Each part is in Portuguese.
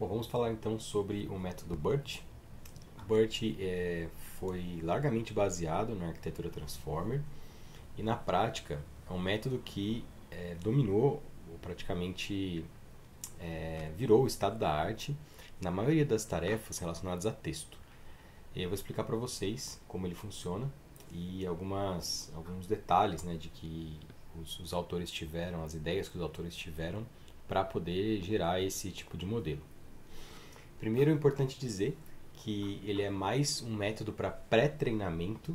Bom, vamos falar então sobre o método BERT. BERT foi largamente baseado na arquitetura Transformer e na prática é um método que dominou, ou praticamente virou o estado da arte na maioria das tarefas relacionadas a texto. Eu vou explicar para vocês como ele funciona e alguns detalhes, né, de que os autores tiveram, as ideias que os autores tiveram para poder gerar esse tipo de modelo. Primeiro é importante dizer que ele é mais um método para pré-treinamento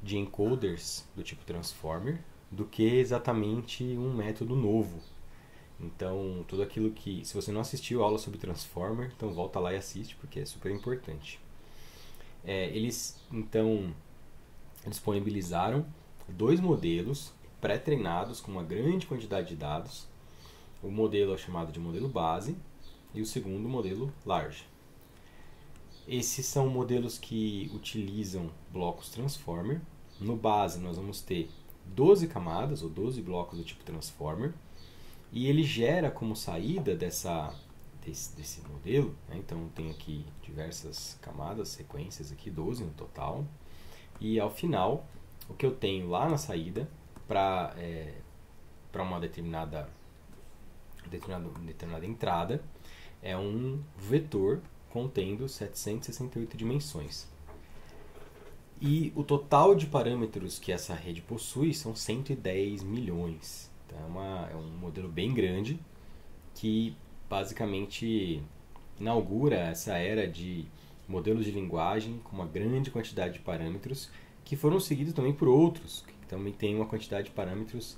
de encoders do tipo Transformer do que exatamente um método novo. Então, tudo aquilo que... Se você não assistiu a aula sobre Transformer, então volta lá e assiste, porque é super importante. Eles, então, disponibilizaram dois modelos pré-treinados com uma grande quantidade de dados. O modelo é chamado de modelo base e o segundo, modelo large. Esses são modelos que utilizam blocos Transformer. No base, nós vamos ter 12 camadas, ou 12 blocos do tipo Transformer. E ele gera como saída desse modelo, né? Então tem aqui diversas camadas, sequências aqui, 12 no total. E ao final, o que eu tenho lá na saída para uma determinada entrada é um vetor contendo 768 dimensões. E o total de parâmetros que essa rede possui são 110 milhões. Então é um modelo bem grande que basicamente inaugura essa era de modelos de linguagem com uma grande quantidade de parâmetros que foram seguidos também por outros, que também têm uma quantidade de parâmetros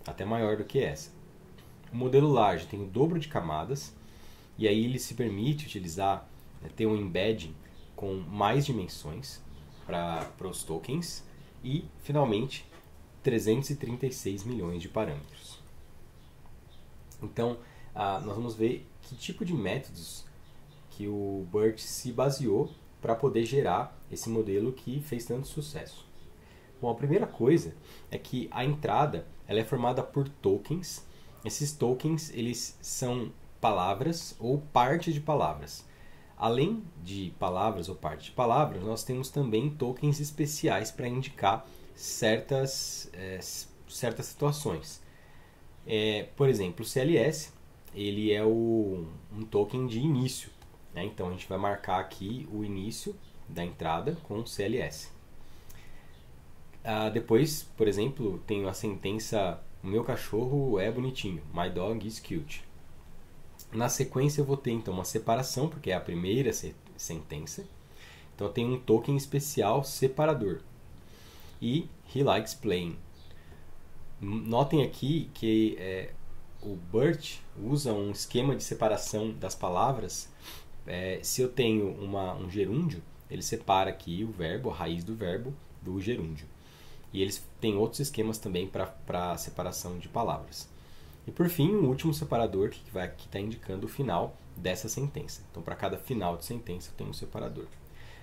até maior do que essa. O modelo large tem o dobro de camadas e aí ele se permite utilizar, ter um embedding com mais dimensões para os tokens e, finalmente, 336 milhões de parâmetros. Então, nós vamos ver que tipo de métodos que o BERT se baseou para poder gerar esse modelo que fez tanto sucesso. Bom, a primeira coisa é que a entrada ela é formada por tokens. Esses tokens eles são palavras ou parte de palavras. Além de palavras ou parte de palavras, nós temos também tokens especiais para indicar certas situações. Por exemplo, o CLS ele é um token de início, né? Então a gente vai marcar aqui o início da entrada com CLS. Depois, por exemplo, tenho a sentença: o meu cachorro é bonitinho, my dog is cute. Na sequência eu vou ter então uma separação, porque é a primeira sentença. Então eu tenho um token especial separador. E he likes playing. Notem aqui que o BERT usa um esquema de separação das palavras. Se eu tenho um gerúndio, ele separa aqui o verbo, a raiz do verbo, do gerúndio. E eles têm outros esquemas também para separação de palavras. E por fim, um último separador que está indicando o final dessa sentença. Então, para cada final de sentença, eu tenho um separador.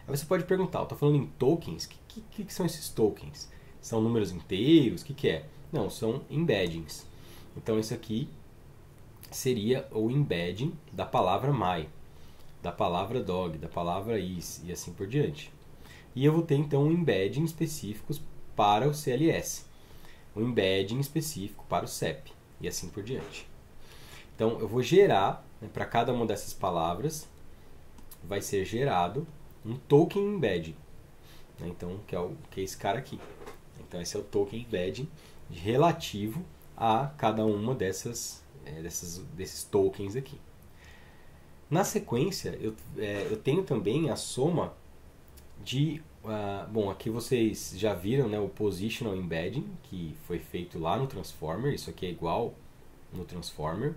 Aí você pode perguntar, eu estou falando em tokens, o que são esses tokens? São números inteiros? O que é? Não, são embeddings. Então, isso aqui seria o embedding da palavra my, da palavra dog, da palavra is e assim por diante. E eu vou ter, então, um embedding específicos para o CLS, um embedding específico para o CEP. E assim por diante. Então, eu vou gerar, né, para cada uma dessas palavras, vai ser gerado um token embedding. Né, então, que é esse cara aqui. Então, esse é o token embedding relativo a cada uma desses tokens aqui. Na sequência, eu tenho também a soma de... bom, aqui vocês já viram, né, o Positional Embedding, que foi feito lá no Transformer. Isso aqui é igual no Transformer.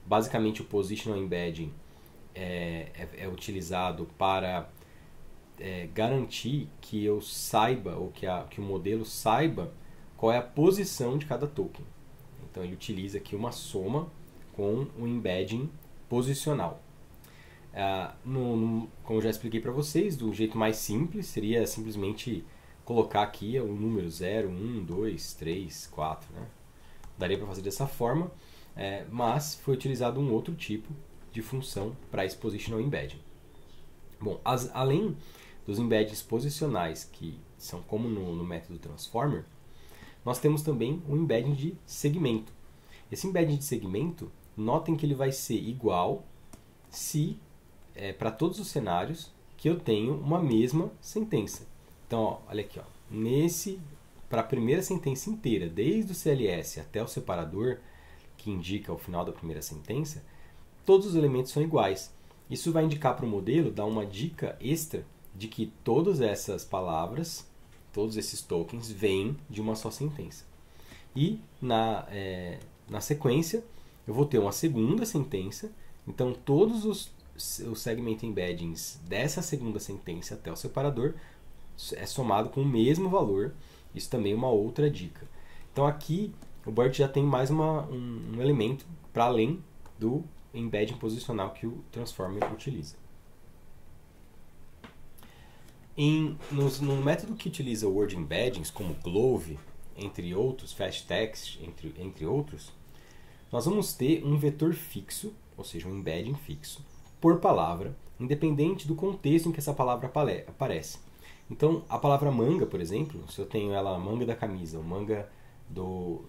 Basicamente, o Positional Embedding é utilizado para garantir que eu saiba, ou que o modelo saiba qual é a posição de cada token. Então, ele utiliza aqui uma soma com um embedding posicional. Como eu já expliquei para vocês, do jeito mais simples seria simplesmente colocar aqui o número 0, 1, 2, 3, 4. Né? Daria para fazer dessa forma, mas foi utilizado um outro tipo de função para esse positional embedding. Bom, além dos embeddings posicionais, que são como no método transformer, nós temos também um embedding de segmento. Esse embedding de segmento, notem que ele vai ser igual se, para todos os cenários, que eu tenho uma mesma sentença. Então, ó, olha aqui, para a primeira sentença inteira, desde o CLS até o separador, que indica o final da primeira sentença, todos os elementos são iguais. Isso vai indicar para o modelo, dar uma dica extra de que todas essas palavras, todos esses tokens, vêm de uma só sentença. E na sequência, eu vou ter uma segunda sentença, então todos os segment embeddings dessa segunda sentença até o separador é somado com o mesmo valor. Isso também é uma outra dica. Então aqui o BERT já tem mais um elemento para além do embedding posicional que o Transformer utiliza. No método que utiliza word embeddings, como Glove, entre outros, Fast Text, entre outros, nós vamos ter um vetor fixo, ou seja, um embedding fixo, por palavra, independente do contexto em que essa palavra aparece. Então, a palavra manga, por exemplo, se eu tenho ela manga da camisa ou manga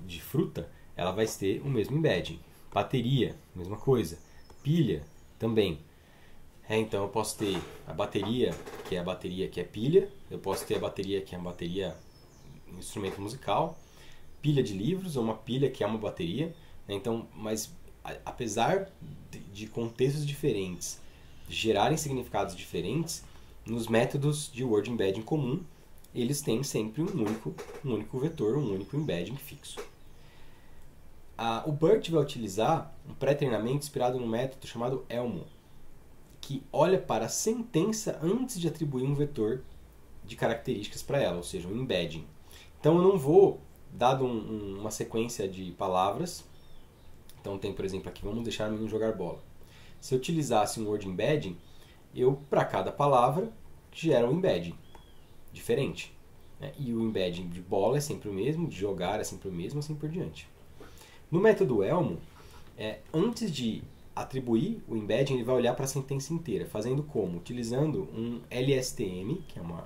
de fruta, ela vai ter o mesmo embedding. Bateria, mesma coisa. Pilha, também. Então, eu posso ter a bateria que é pilha. Eu posso ter a bateria que é uma bateria instrumento musical. Pilha de livros ou uma pilha que é uma bateria. Então, mas apesar de contextos diferentes gerarem significados diferentes, nos métodos de word embedding comum, eles têm sempre um único vetor, um único embedding fixo. O BERT vai utilizar um pré-treinamento inspirado num método chamado Elmo, que olha para a sentença antes de atribuir um vetor de características para ela, ou seja, um embedding. Então eu não vou, dado uma sequência de palavras, então tem, por exemplo, aqui, vamos deixar o menino jogar bola. Se eu utilizasse um word embedding, eu, para cada palavra, gera um embedding diferente. Né? E o embedding de bola é sempre o mesmo, de jogar é sempre o mesmo, assim por diante. No método Elmo, antes de atribuir o embedding, ele vai olhar para a sentença inteira, fazendo como? Utilizando um LSTM, que é um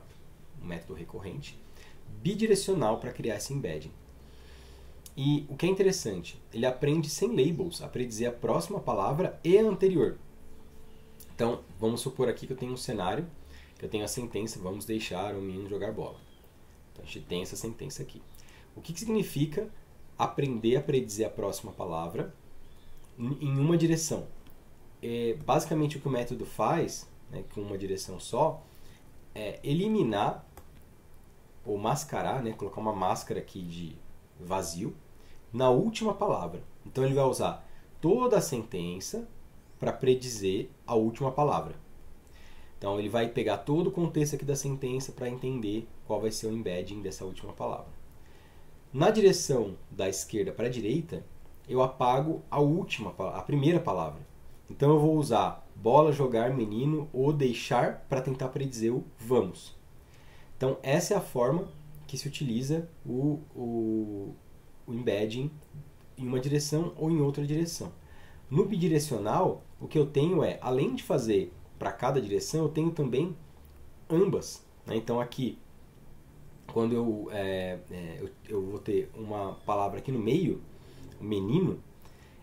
método recorrente, bidirecional para criar esse embedding. E o que é interessante, ele aprende sem labels a predizer a próxima palavra e a anterior. Então, vamos supor aqui que eu tenho um cenário, que eu tenho a sentença, vamos deixar o menino jogar bola. Então, a gente tem essa sentença aqui. O que significa aprender a predizer a próxima palavra em uma direção? Basicamente, o que o método faz, né, com uma direção só, é eliminar ou mascarar, né, colocar uma máscara aqui de vazio na última palavra. Então, ele vai usar toda a sentença para predizer a última palavra. Então, ele vai pegar todo o contexto aqui da sentença para entender qual vai ser o embedding dessa última palavra. Na direção da esquerda para a direita, eu apago a primeira palavra. Então, eu vou usar bola, jogar, menino ou deixar para tentar predizer o vamos. Então, essa é a forma que se utiliza o embedding em uma direção ou em outra direção. No bidirecional, o que eu tenho além de fazer para cada direção, eu tenho também ambas. Né? Então aqui, quando eu vou ter uma palavra aqui no meio, menino,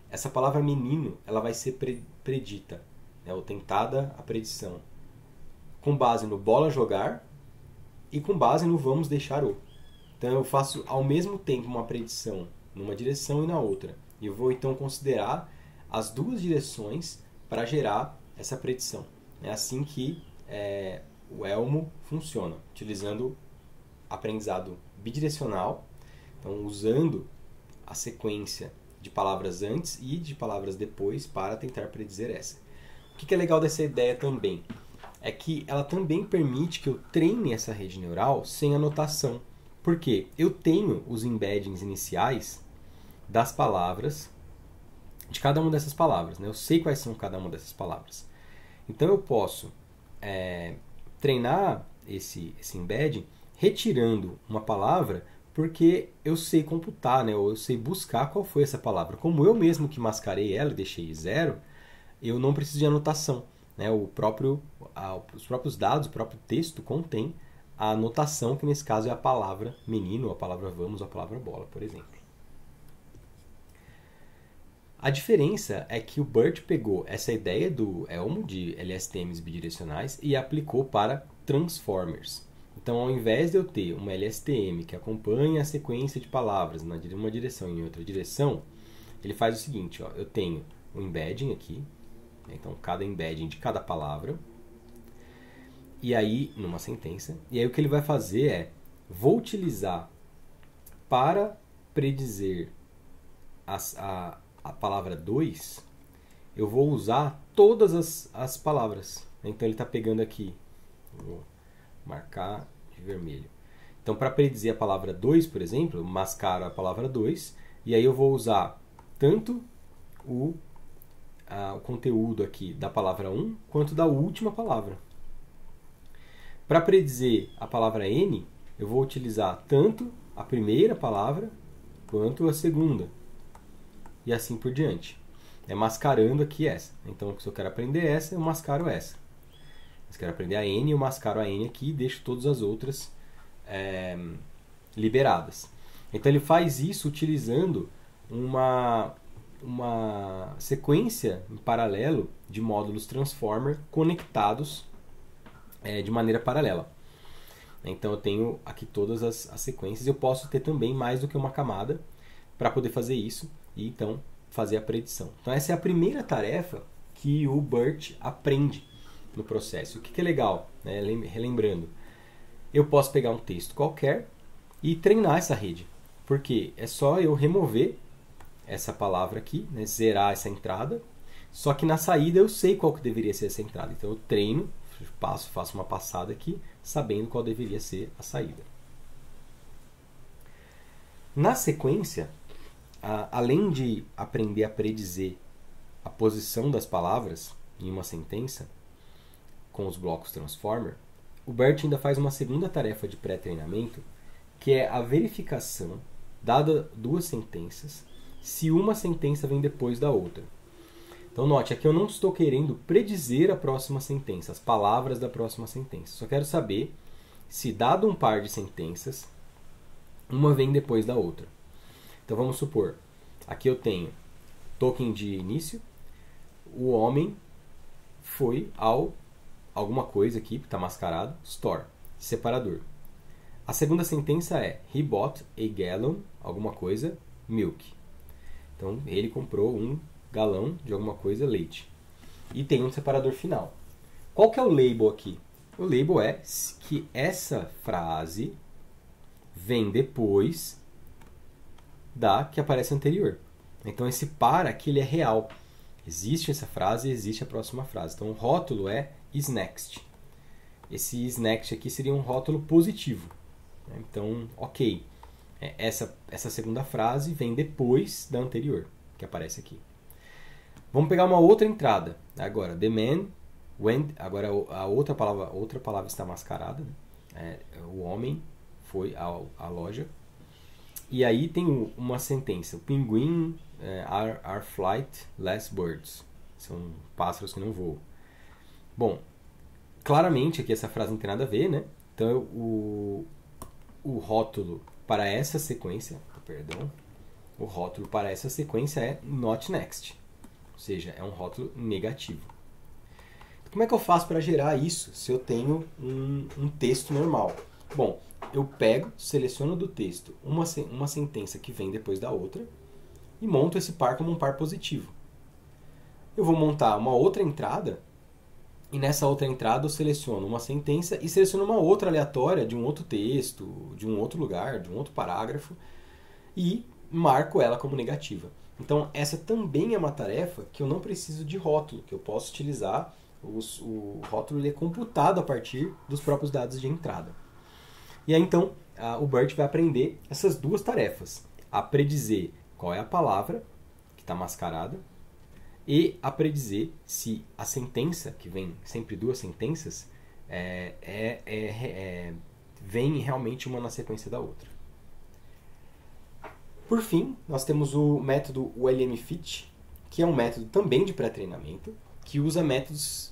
essa palavra menino ela vai ser predita, né? Ou tentada a predição, com base no bola jogar e com base no vamos deixar o. Então eu faço ao mesmo tempo uma predição numa direção e na outra. E eu vou então considerar as duas direções para gerar essa predição. É assim que o Elmo funciona, utilizando aprendizado bidirecional, então usando a sequência de palavras antes e de palavras depois para tentar predizer essa. O que é legal dessa ideia também? É que ela também permite que eu treine essa rede neural sem anotação. Porque eu tenho os embeddings iniciais das palavras, de cada uma dessas palavras. Né? Eu sei quais são cada uma dessas palavras. Então eu posso treinar esse embedding retirando uma palavra porque eu sei computar, né? Ou eu sei buscar qual foi essa palavra. Como eu mesmo que mascarei ela e deixei zero, eu não preciso de anotação, né? Os próprios dados, o próprio texto contém a anotação, que nesse caso é a palavra menino, a palavra vamos, ou a palavra bola, por exemplo. A diferença é que o BERT pegou essa ideia do Elmo, de LSTMs bidirecionais, e aplicou para transformers. Então, ao invés de eu ter uma LSTM que acompanha a sequência de palavras em uma direção e em outra direção, ele faz o seguinte, ó, eu tenho um embedding aqui, então cada embedding de cada palavra, e aí, numa sentença, e aí o que ele vai fazer é, vou utilizar para predizer a palavra 2, eu vou usar todas as palavras. Então ele está pegando aqui, vou marcar de vermelho. Então para predizer a palavra 2, por exemplo, eu mascaro a palavra 2, e aí eu vou usar tanto o conteúdo aqui da palavra 1, quanto da última palavra. Para predizer a palavra N, eu vou utilizar tanto a primeira palavra, quanto a segunda. E assim por diante. É mascarando aqui essa. Então, se eu quero aprender essa, eu mascaro essa. Se eu quero aprender a N, eu mascaro a N aqui e deixo todas as outras liberadas. Então, ele faz isso utilizando uma sequência em paralelo de módulos transformer conectados de maneira paralela. Então, eu tenho aqui todas as sequências. Eu posso ter também mais do que uma camada para poder fazer isso. E então fazer a predição. Então essa é a primeira tarefa que o BERT aprende no processo. O que é legal, né? Relembrando, eu posso pegar um texto qualquer e treinar essa rede. Porque é só eu remover essa palavra aqui, né? Zerar essa entrada, só que na saída eu sei qual que deveria ser essa entrada. Então eu treino, faço uma passada aqui, sabendo qual deveria ser a saída. Na sequência, além de aprender a predizer a posição das palavras em uma sentença com os blocos transformer, o BERT ainda faz uma segunda tarefa de pré-treinamento, que é a verificação, dada duas sentenças, se uma sentença vem depois da outra. Então note, aqui eu não estou querendo predizer a próxima sentença, as palavras da próxima sentença. Só quero saber se, dado um par de sentenças, uma vem depois da outra. Então vamos supor, aqui eu tenho token de início, o homem foi ao alguma coisa aqui, que está mascarado, store, separador. A segunda sentença é he bought a gallon, alguma coisa, milk. Então ele comprou um galão de alguma coisa, leite. E tem um separador final. Qual que é o label aqui? O label é que essa frase vem depois da que aparece anterior. Então esse para aqui ele é real. Existe essa frase e existe a próxima frase. Então o rótulo é is next. Esse is next aqui seria um rótulo positivo. Então, ok. Essa segunda frase vem depois da anterior, que aparece aqui. Vamos pegar uma outra entrada. Agora, the man went. Agora a outra palavra está mascarada. Né? O homem foi à loja. E aí tem uma sentença. O pinguim are flight less birds. São pássaros que não voam. Bom, claramente aqui essa frase não tem nada a ver, né? Então o rótulo para essa sequência, o rótulo para essa sequência é not next. Ou seja, é um rótulo negativo. Como é que eu faço para gerar isso se eu tenho um texto normal? Bom, eu pego, seleciono do texto uma sentença que vem depois da outra e monto esse par como um par positivo. Eu vou montar uma outra entrada e nessa outra entrada eu seleciono uma sentença e seleciono uma outra aleatória de um outro texto, de um outro lugar, de um outro parágrafo e marco ela como negativa. Então essa também é uma tarefa que eu não preciso de rótulo, que eu posso utilizar. O rótulo ele é computado a partir dos próprios dados de entrada. E aí então o BERT vai aprender essas duas tarefas. A predizer qual é a palavra que está mascarada e a predizer se a sentença, que vem sempre duas sentenças, vem realmente uma na sequência da outra. Por fim, nós temos o método ULMFit, que é um método também de pré-treinamento. que usa métodos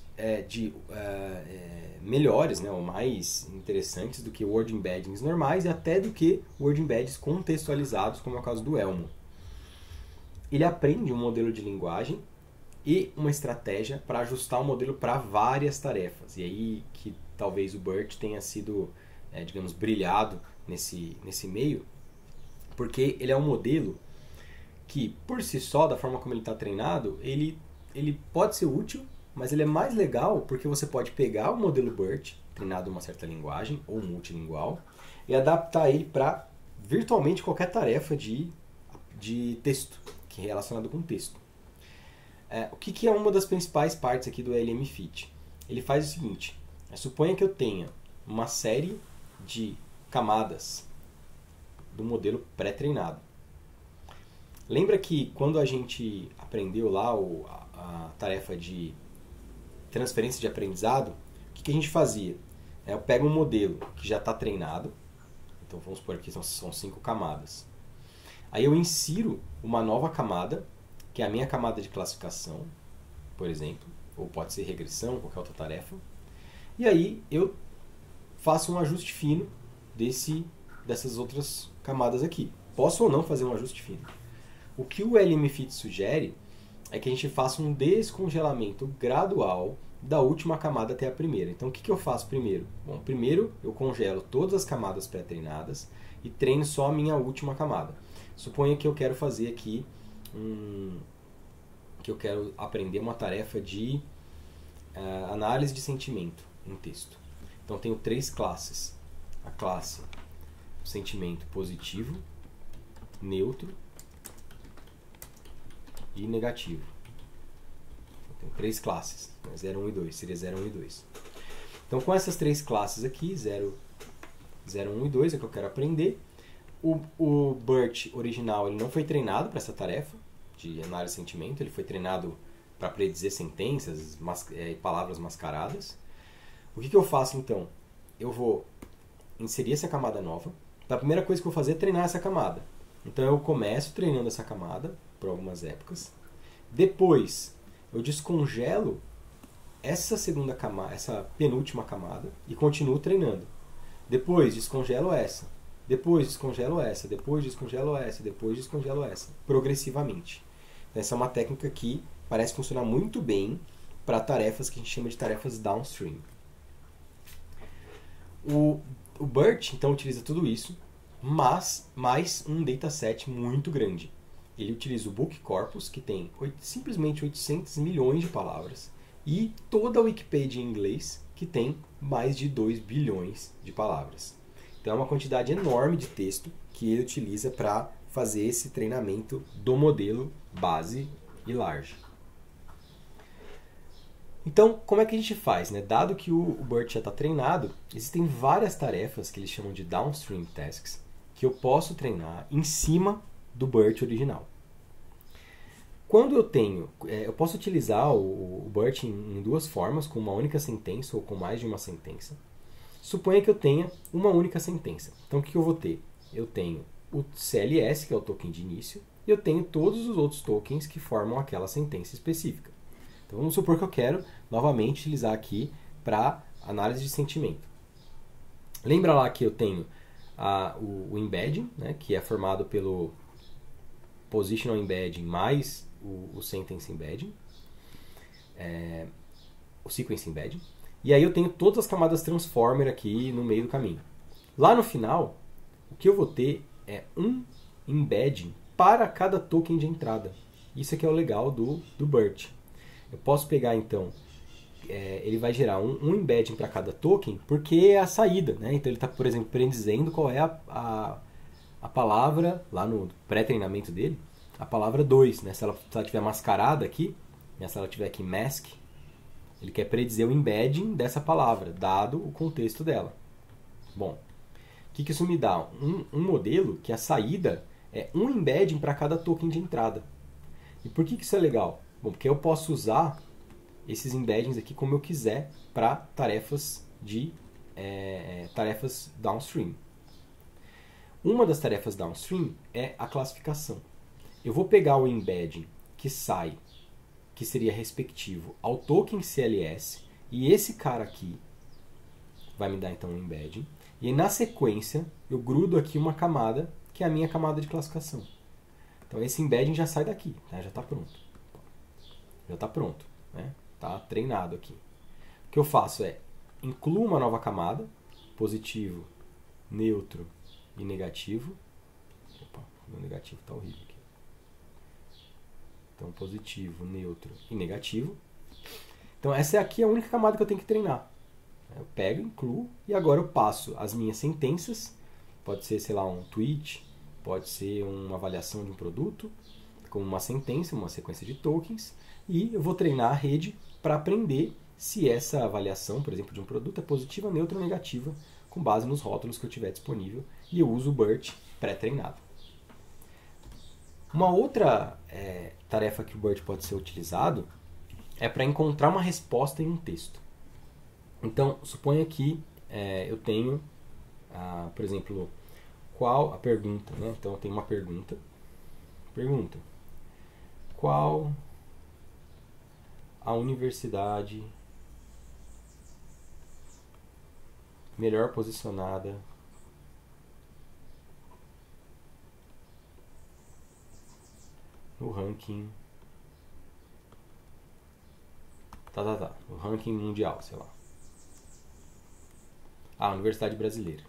melhores, né, ou mais interessantes do que word embeddings normais e até do que word embeddings contextualizados, como é o caso do Elmo. Ele aprende um modelo de linguagem e uma estratégia para ajustar o modelo para várias tarefas. E aí que talvez o BERT tenha sido, digamos, brilhado nesse meio, porque ele é um modelo que, por si só, da forma como ele está treinado, ele pode ser útil, mas ele é mais legal porque você pode pegar o modelo BERT, treinado em uma certa linguagem ou multilingual, e adaptar ele para virtualmente qualquer tarefa de texto, que é relacionado com texto. O que é uma das principais partes aqui do LM-FIT? Ele faz o seguinte: suponha que eu tenha uma série de camadas do modelo pré-treinado. Lembra que quando a gente aprendeu lá a tarefa de transferência de aprendizado, o que a gente fazia? Eu pego um modelo que já está treinado, então vamos supor aqui são 5 camadas. Aí eu insiro uma nova camada, que é a minha camada de classificação, por exemplo, ou pode ser regressão, qualquer outra tarefa. E aí eu faço um ajuste fino dessas outras camadas aqui. Posso ou não fazer um ajuste fino. O que o LM-FIT sugere é que a gente faça um descongelamento gradual da última camada até a primeira. Então o que eu faço primeiro? Bom, primeiro eu congelo todas as camadas pré-treinadas e treino só a minha última camada. Suponha que eu quero fazer aqui que eu quero aprender uma tarefa de análise de sentimento em texto. Então tenho 3 classes. A classe sentimento positivo, neutro e negativo. Tem 3 classes, 0, 1 e 2, seria 0, 1 e 2. Então com essas 3 classes aqui, 0, 1 e 2 é que eu quero aprender. O BERT original ele não foi treinado para essa tarefa de análise de sentimento, ele foi treinado para predizer sentenças e palavras mascaradas. O que eu faço então? Eu vou inserir essa camada nova. Então, a primeira coisa que eu vou fazer é treinar essa camada. Então eu começo treinando essa camada por algumas épocas. Depois eu descongelo essa segunda camada, essa penúltima camada e continuo treinando. Depois descongelo essa. Depois descongelo essa, depois descongelo essa, depois descongelo essa, progressivamente. Essa é uma técnica que parece funcionar muito bem para tarefas que a gente chama de tarefas downstream. O BERT, então, utiliza tudo isso, mas mais um dataset muito grande. Ele utiliza o Book Corpus, que tem simplesmente 800 milhões de palavras, e toda a Wikipedia em inglês, que tem mais de 2 bilhões de palavras. Então é uma quantidade enorme de texto que ele utiliza para fazer esse treinamento do modelo base e large. Então, como é que a gente faz, né? Dado que o BERT já está treinado, existem várias tarefas que eles chamam de downstream tasks que eu posso treinar em cima do BERT original. Quando eu posso utilizar o BERT em 2 formas, com uma única sentença ou com mais de uma sentença. Suponha que eu tenha uma única sentença. Então o que eu vou ter? Eu tenho o CLS, que é o token de início, e eu tenho todos os outros tokens que formam aquela sentença específica. Então vamos supor que eu quero novamente utilizar aqui para análise de sentimento. Lembra lá que eu tenho o embedding, né, que é formado pelo positional embedding mais o sentence embedding, o sequence embedding. E aí eu tenho todas as camadas transformer aqui no meio do caminho. Lá no final, o que eu vou ter é um embedding para cada token de entrada. Isso aqui é o legal do BERT. Eu posso pegar então, ele vai gerar um embedding para cada token, porque é a saída, né? Então ele está, por exemplo, predizendo qual é a palavra, lá no pré-treinamento dele, a palavra 2. Né? Se ela estiver mascarada aqui, né? Se ela estiver aqui mask, ele quer predizer o embedding dessa palavra, dado o contexto dela. Bom, o que isso me dá? Um modelo que a saída é um embedding para cada token de entrada. E por que isso é legal? Bom, porque eu posso usar esses embeddings aqui como eu quiser para tarefas tarefas downstream. Uma das tarefas downstream é a classificação. Eu vou pegar o embedding que que seria respectivo ao token CLS, e esse cara aqui vai me dar então um embedding, e aí, na sequência eu grudo aqui uma camada, que é a minha camada de classificação. Então esse embedding já sai daqui, tá? Já está pronto. Já está pronto, né? Tá treinado aqui. O que eu faço é incluo uma nova camada, positivo, neutro e negativo. Opa, meu negativo está horrível aqui. Então positivo, neutro e negativo. Então essa aqui é a única camada que eu tenho que treinar. Eu pego, incluo e agora eu passo as minhas sentenças. Pode ser, sei lá, um tweet, pode ser uma avaliação de um produto, como uma sentença, uma sequência de tokens. E eu vou treinar a rede para aprender se essa avaliação, por exemplo, de um produto é positiva, neutra ou negativa, com base nos rótulos que eu tiver disponível. E eu uso o BERT pré-treinado. Uma outra tarefa que o BERT pode ser utilizado é para encontrar uma resposta em um texto. Então, suponha que eu tenho, por exemplo, qual a pergunta, né? Então, eu tenho uma pergunta. Pergunta: qual a universidade melhor posicionada no ranking no ranking mundial, sei lá. A Universidade Brasileira.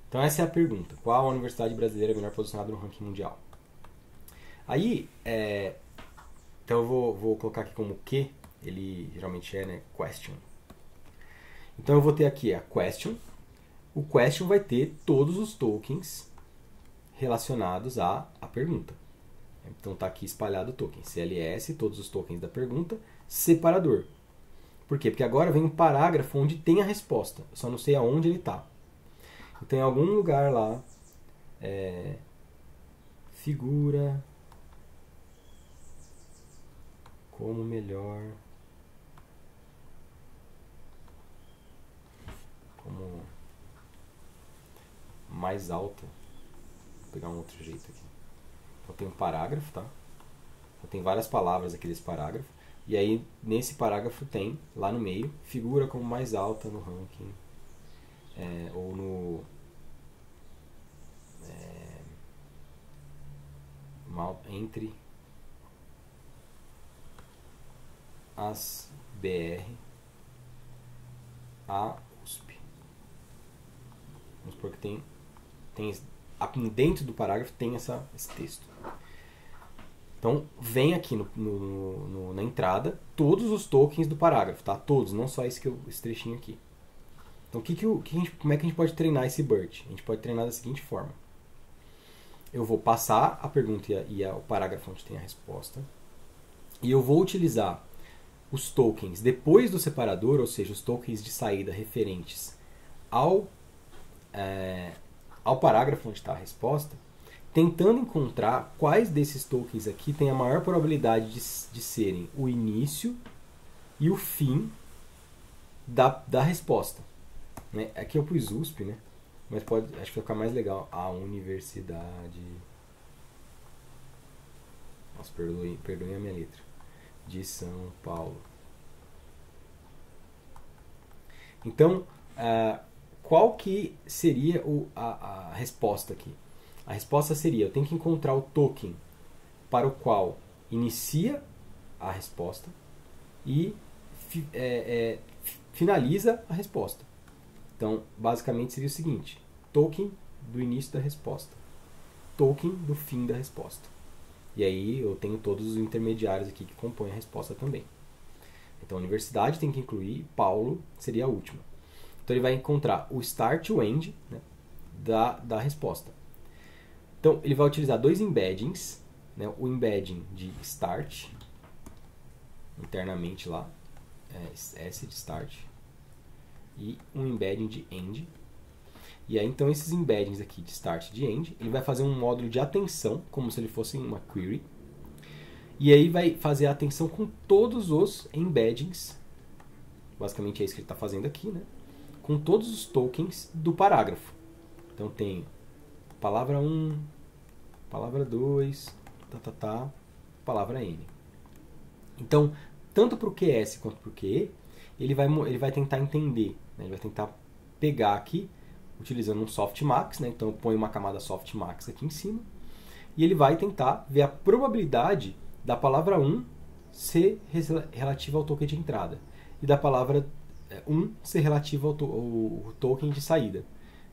Então essa é a pergunta. Qual a universidade brasileira melhor posicionada no ranking mundial? Aí, então eu vou colocar aqui como que, ele geralmente é, né, question. Então eu vou ter aqui a question. O question vai ter todos os tokens relacionados à pergunta. Então está aqui espalhado o token CLS, todos os tokens da pergunta, separador. Por quê? Porque agora vem um parágrafo onde tem a resposta. Eu só não sei aonde ele está. Então, em algum lugar lá, figura como melhor, como mais alta. Vou pegar um outro jeito aqui. Então, tem um parágrafo, tá? Então, tem várias palavras aqui desse parágrafo. E aí, nesse parágrafo tem, lá no meio, figura como mais alta no ranking, ou no entre as BR, a USP. Vamos supor que tem dentro do parágrafo tem esse texto. Então, vem aqui na entrada todos os tokens do parágrafo, tá? Todos, não só esse trechinho aqui. Então, como é que a gente pode treinar esse BERT? A gente pode treinar da seguinte forma. Eu vou passar a pergunta e o parágrafo onde tem a resposta. E eu vou utilizar os tokens depois do separador, ou seja, os tokens de saída referentes ao parágrafo onde está a resposta, tentando encontrar quais desses tokens aqui tem a maior probabilidade de serem o início e o fim da resposta. Né? Aqui eu pus USP, né? Mas acho que vai ficar mais legal. A Universidade... Nossa, perdoem a minha letra. De São Paulo. Então, qual que seria a resposta aqui? A resposta seria, eu tenho que encontrar o token para o qual inicia a resposta e finaliza a resposta. Então, basicamente seria o seguinte, token do início da resposta, token do fim da resposta. E aí eu tenho todos os intermediários aqui que compõem a resposta também. Então, a universidade tem que incluir, Paulo seria a última. Então, ele vai encontrar o start e o end, né, da resposta. Então, ele vai utilizar dois embeddings, né, o embedding de start, internamente lá, S de start, e um embedding de end. E aí, então, esses embeddings aqui de start e de end, ele vai fazer um módulo de atenção, como se ele fosse uma query. E aí vai fazer a atenção com todos os embeddings, basicamente é isso que ele está fazendo aqui, né? Com todos os tokens do parágrafo. Então, tem palavra 1, palavra 2, palavra N. Então, tanto para o QS quanto para o QE, ele vai tentar entender, né? Ele vai tentar pegar aqui, utilizando um softmax, né? Então eu ponho uma camada softmax aqui em cima, e ele vai tentar ver a probabilidade da palavra 1 ser relativa ao token de entrada, e da palavra 1 ser relativa ao token de saída,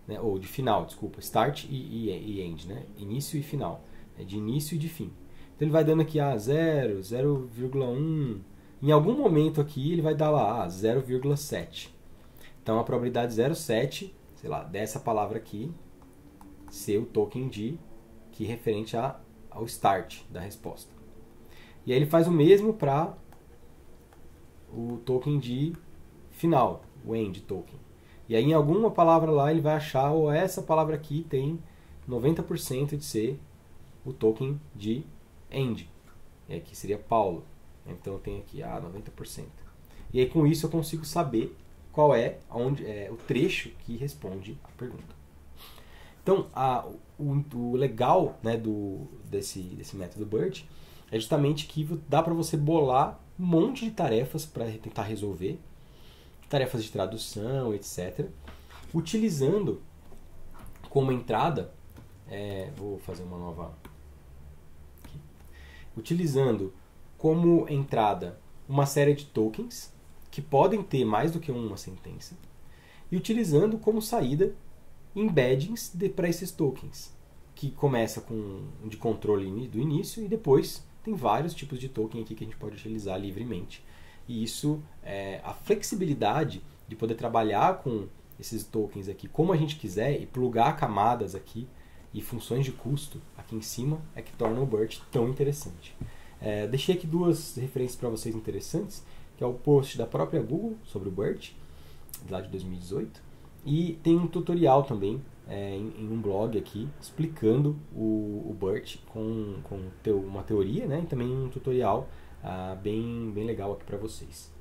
né? Ou de final, desculpa, start e end, né? Início e final, né? De início e de fim. Então ele vai dando aqui 0, 0,1, em algum momento aqui ele vai dar lá 0,7. Então a probabilidade 0,7, sei lá, dessa palavra aqui ser o token de que é referente ao start da resposta. E aí ele faz o mesmo para o token de final, o end token. E aí em alguma palavra lá ele vai achar, ou essa palavra aqui tem 90% de ser o token de end. E aqui seria Paulo. Então eu tenho aqui 90%. E aí com isso eu consigo saber qual é o trecho que responde a pergunta. Então o legal, né, desse método BERT é justamente que dá para você bolar um monte de tarefas para tentar resolver, tarefas de tradução, etc. Utilizando como entrada, vou fazer uma nova aqui. Utilizando como entrada uma série de tokens que podem ter mais do que uma sentença, e utilizando como saída embeddings para esses tokens, que começa com de controle do início, e depois tem vários tipos de token aqui que a gente pode utilizar livremente. E isso, a flexibilidade de poder trabalhar com esses tokens aqui como a gente quiser e plugar camadas aqui e funções de custo aqui em cima é que torna o BERT tão interessante. Deixei aqui duas referências para vocês interessantes, que é o post da própria Google sobre o BERT, lá de 2018, e tem um tutorial também em um blog aqui explicando o BERT com uma teoria, né, e também um tutorial bem legal aqui para vocês.